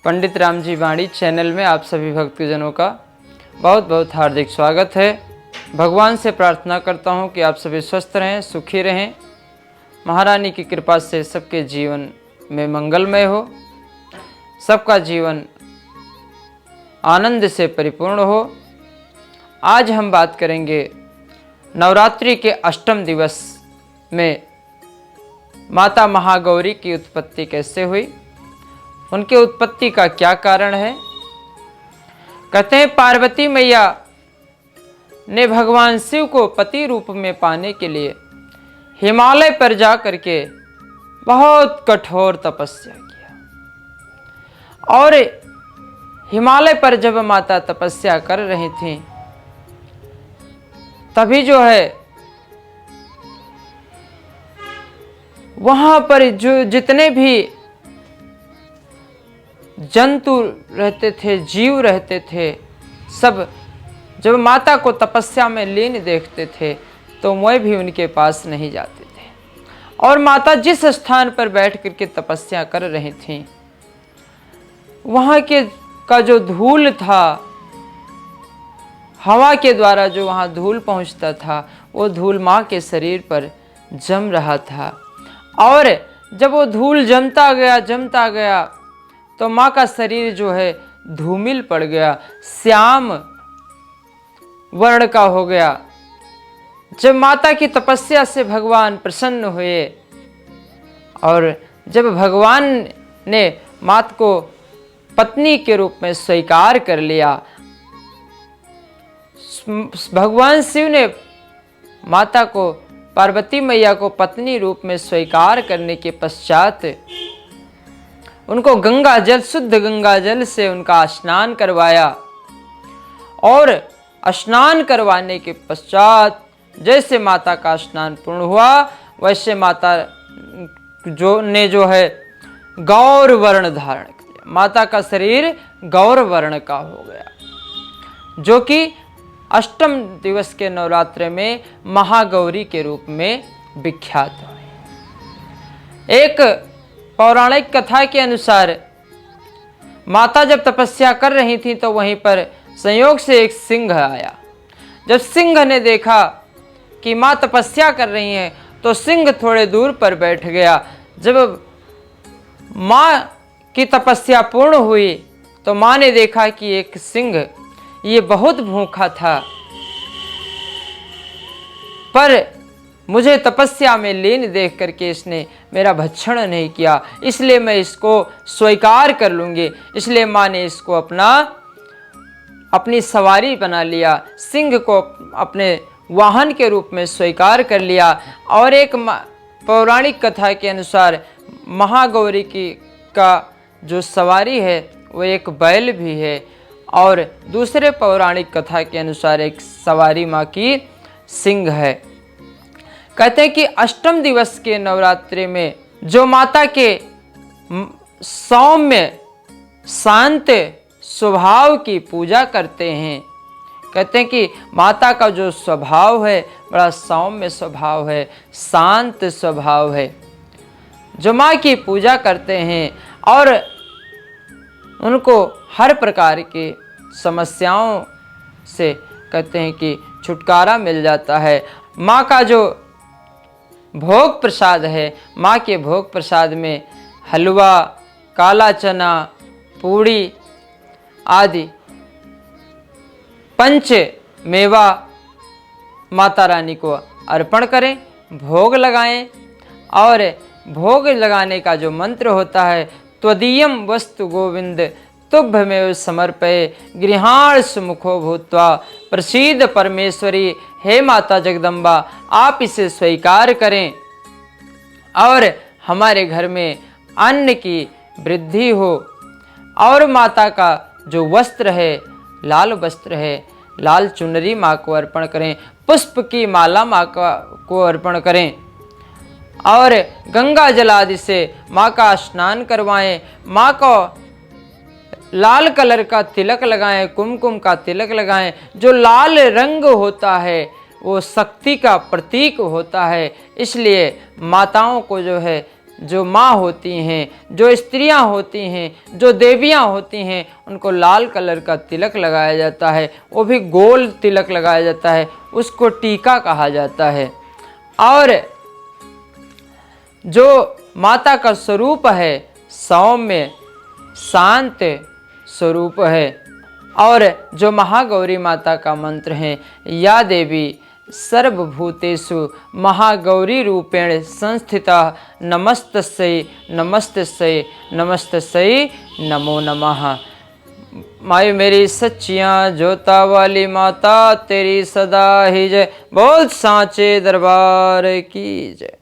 पंडित राम जी वाणी channel में आप सभी भक्तजनों का बहुत बहुत हार्दिक स्वागत है। भगवान से प्रार्थना करता हूं कि आप सभी स्वस्थ रहें, सुखी रहें, महारानी की कृपा से सबके जीवन में मंगलमय हो, सबका जीवन आनंद से परिपूर्ण हो। आज हम बात करेंगे नवरात्रि के अष्टम दिवस में माता महागौरी की उत्पत्ति कैसे हुई, उनकी उत्पत्ति का क्या कारण है। कहते हैं पार्वती मैया ने भगवान शिव को पति रूप में पाने के लिए हिमालय पर जा करके बहुत कठोर तपस्या किया। और हिमालय पर जब माता तपस्या कर रही थीं, तभी जो है वहां पर जो जितने भी जंतु रहते थे, जीव रहते थे, सब जब माता को तपस्या में लीन देखते थे तो वह भी उनके पास नहीं जाते थे। और माता जिस स्थान पर बैठ करके तपस्या कर रही थीं, वहाँ के का जो धूल था, हवा के द्वारा जो वहाँ धूल पहुँचता था, वो धूल माँ के शरीर पर जम रहा था। और जब वो धूल जमता गया तो माँ का शरीर जो है धूमिल पड़ गया, श्याम वर्ण का हो गया। जब माता की तपस्या से भगवान प्रसन्न हुए और जब भगवान ने माता को पत्नी के रूप में स्वीकार कर लिया, भगवान शिव ने माता को, पार्वती मैया को पत्नी रूप में स्वीकार करने के पश्चात उनको गंगा जल, शुद्ध गंगा जल से उनका स्नान करवाया। और स्नान करवाने के पश्चात जैसे माता का स्नान पूर्ण हुआ, वैसे माता जो है गौर वर्ण धारण किया। माता का शरीर गौर वर्ण का हो गया, जो कि अष्टम दिवस के नवरात्र में महागौरी के रूप में विख्यात हुई। एक पौराणिक कथा के अनुसार माता जब तपस्या कर रही थी तो वहीं पर संयोग से एक सिंह आया। जब सिंह ने देखा कि माँ तपस्या कर रही हैं तो सिंह थोड़े दूर पर बैठ गया। जब माँ की तपस्या पूर्ण हुई तो माँ ने देखा कि एक सिंह ये बहुत भूखा था, पर मुझे तपस्या में लीन देख करके इसने मेरा भक्षण नहीं किया, इसलिए मैं इसको स्वीकार कर लूँगी। इसलिए माँ ने इसको अपनी सवारी बना लिया, सिंह को अपने वाहन के रूप में स्वीकार कर लिया। और एक पौराणिक कथा के अनुसार महागौरी का जो सवारी है वो एक बैल भी है, और दूसरे पौराणिक कथा के अनुसार एक सवारी माँ की सिंह है। कहते हैं कि अष्टम दिवस के नवरात्रि में जो माता के सौम्य शांत स्वभाव की पूजा करते हैं, कहते हैं कि माता का जो स्वभाव है बड़ा सौम्य स्वभाव है, शांत स्वभाव है। जो माँ की पूजा करते हैं और उनको हर प्रकार की समस्याओं से कहते हैं कि छुटकारा मिल जाता है। माँ का जो भोग प्रसाद है, माँ के भोग प्रसाद में हलवा, काला चना, पूड़ी आदि पंच मेवा माता रानी को अर्पण करें, भोग लगाएं। और भोग लगाने का जो मंत्र होता है, त्वदीयम वस्तु गोविंद तुभ्यमेव समर्पये गृहाण सुमुखो भूत्वा प्रसीद परमेश्वरी। हे माता जगदम्बा, आप इसे स्वीकार करें और हमारे घर में अन्न की वृद्धि हो। और माता का जो वस्त्र है, लाल वस्त्र है, लाल चुनरी माँ को अर्पण करें, पुष्प की माला माँ को अर्पण करें और गंगा जल आदि से माँ का स्नान करवाएं। माँ को लाल कलर का तिलक लगाएं, कुमकुम का तिलक लगाएं। जो लाल रंग होता है वो शक्ति का प्रतीक होता है, इसलिए माताओं को जो है जो माँ होती हैं, जो स्त्रियां होती हैं, जो देवियां होती हैं, उनको लाल कलर का तिलक लगाया जाता है, वो भी गोल तिलक लगाया जाता है, उसको टीका कहा जाता है। और जो माता का स्वरूप है सौम्य शांत स्वरूप है। और जो महागौरी माता का मंत्र है, या देवी सर्वभूतेषु महागौरी रूपेण संस्थिता नमस्तस्यै नमस्तस्यै नमस्तस्यै नमो नमः। माई मेरी सच्चियाँ जोता वाली माता तेरी सदा ही जय। बोल सांचे दरबार की जय।